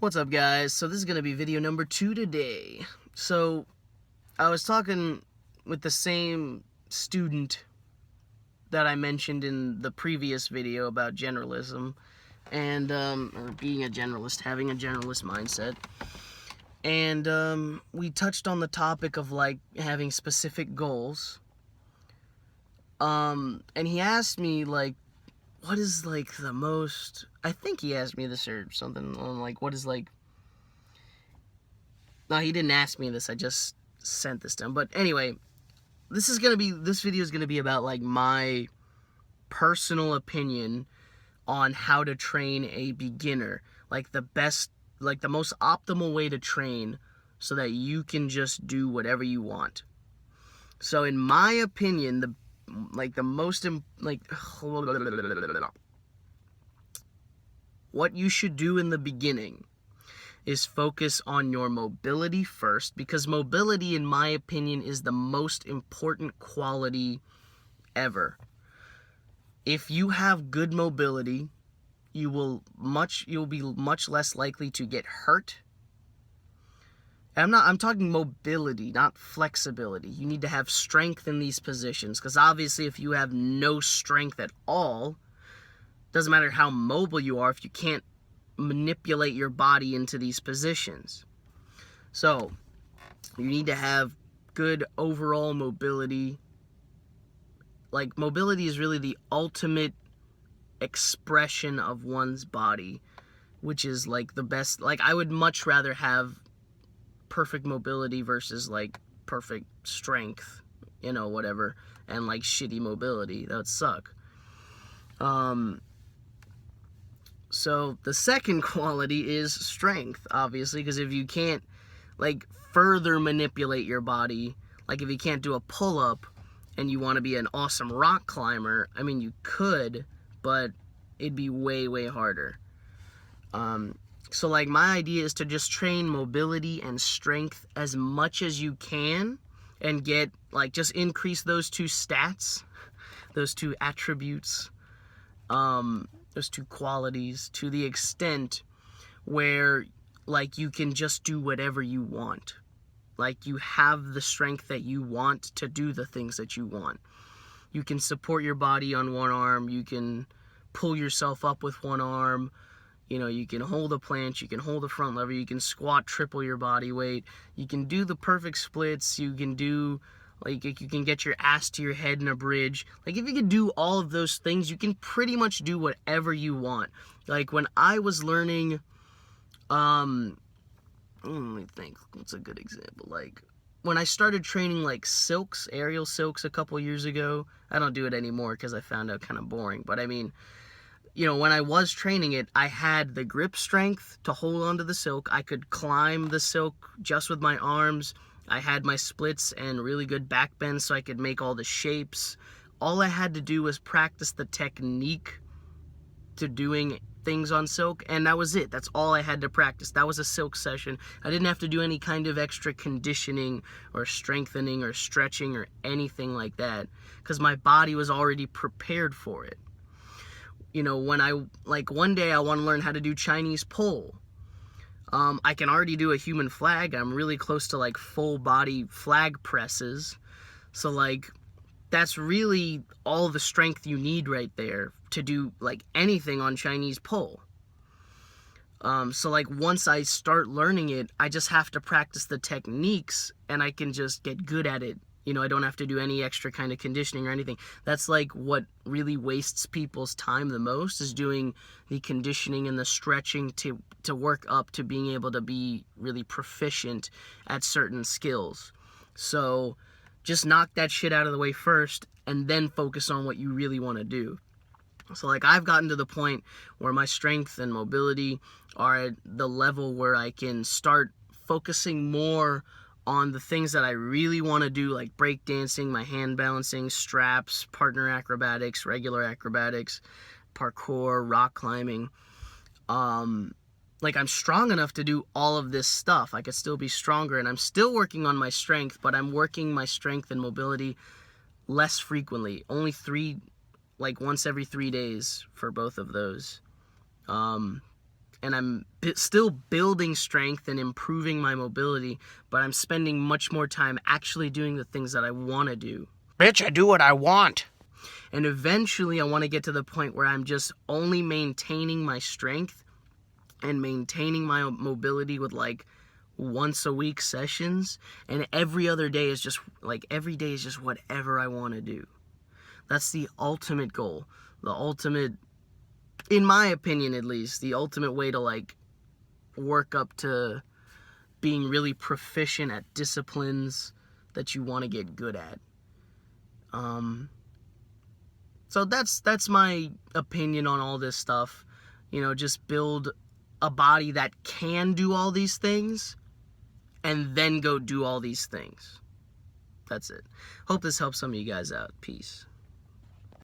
What's up, guys? So this is going to be video number 2 today. So I was talking with the same student that I mentioned in the previous video about generalism and or being a generalist, having a generalist mindset. And we touched on the topic of like having specific goals. And he asked me like, what is like the most, I think he asked me this or something on like, what is like, no, he didn't ask me this, I just sent this to him. But anyway, this video is gonna be about like my personal opinion on how to train a beginner, like the most optimal way to train so that you can just do whatever you want. So in my opinion, what you should do in the beginning is focus on your mobility first, because mobility, in my opinion, is the most important quality ever. If you have good mobility, you'll be much less likely to get hurt. And I'm talking mobility, not flexibility. You need to have strength in these positions, because obviously if you have no strength at all, doesn't matter how mobile you are if you can't manipulate your body into these positions. So you need to have good overall mobility. Like, mobility is really the ultimate expression of one's body, which is like the best. Like, I would much rather have perfect mobility versus like perfect strength, whatever, and like shitty mobility. That would suck. So the second quality is strength, obviously, because if you can't like further manipulate your body, like if you can't do a pull-up and you want to be an awesome rock climber, I mean, you could, but it'd be way, way harder. So like my idea is to just train mobility and strength as much as you can and get like, just increase those two stats, those two attributes, those two qualities to the extent where like you can just do whatever you want. Like, you have the strength that you want to do the things that you want. You can support your body on one arm, you can pull yourself up with one arm, you can hold a planche, you can hold a front lever, you can squat triple your body weight, you can do the perfect splits, you can do, like, you can get your ass to your head in a bridge. Like, if you can do all of those things, you can pretty much do whatever you want. Like, when I was learning, let me think, what's a good example? Like, when I started training, like, silks, aerial silks a couple years ago, I don't do it anymore because I found out kind of boring, but I mean, when I was training it, I had the grip strength to hold onto the silk. I could climb the silk just with my arms. I had my splits and really good back bend so I could make all the shapes. All I had to do was practice the technique to doing things on silk, and that was it. That's all I had to practice. That was a silk session. I didn't have to do any kind of extra conditioning or strengthening or stretching or anything like that, because my body was already prepared for it. When one day I want to learn how to do Chinese pole. I can already do a human flag. I'm really close to like full body flag presses. So like, that's really all the strength you need right there to do like anything on Chinese pole. So like, once I start learning it, I just have to practice the techniques and I can just get good at it. I don't have to do any extra kind of conditioning or anything. That's like what really wastes people's time the most, is doing the conditioning and the stretching to work up to being able to be really proficient at certain skills. So just knock that shit out of the way first and then focus on what you really want to do. So like, I've gotten to the point where my strength and mobility are at the level where I can start focusing more on the things that I really want to do, like breakdancing, my hand balancing, straps, partner acrobatics, regular acrobatics, parkour, rock climbing. Like, I'm strong enough to do all of this stuff. I could still be stronger, and I'm still working on my strength, but I'm working my strength and mobility less frequently. Only once every 3 days for both of those. and I'm still building strength and improving my mobility, but I'm spending much more time actually doing the things that I want to do. Bitch, I do what I want. And eventually I want to get to the point where I'm just only maintaining my strength and maintaining my mobility with like once a week sessions, and every day is just whatever I want to do. That's the ultimate goal. The ultimate, in my opinion at least, the ultimate way to like work up to being really proficient at disciplines that you want to get good at. So that's my opinion on all this stuff. You know, just build a body that can do all these things and then go do all these things. That's it. Hope this helps some of you guys out. Peace.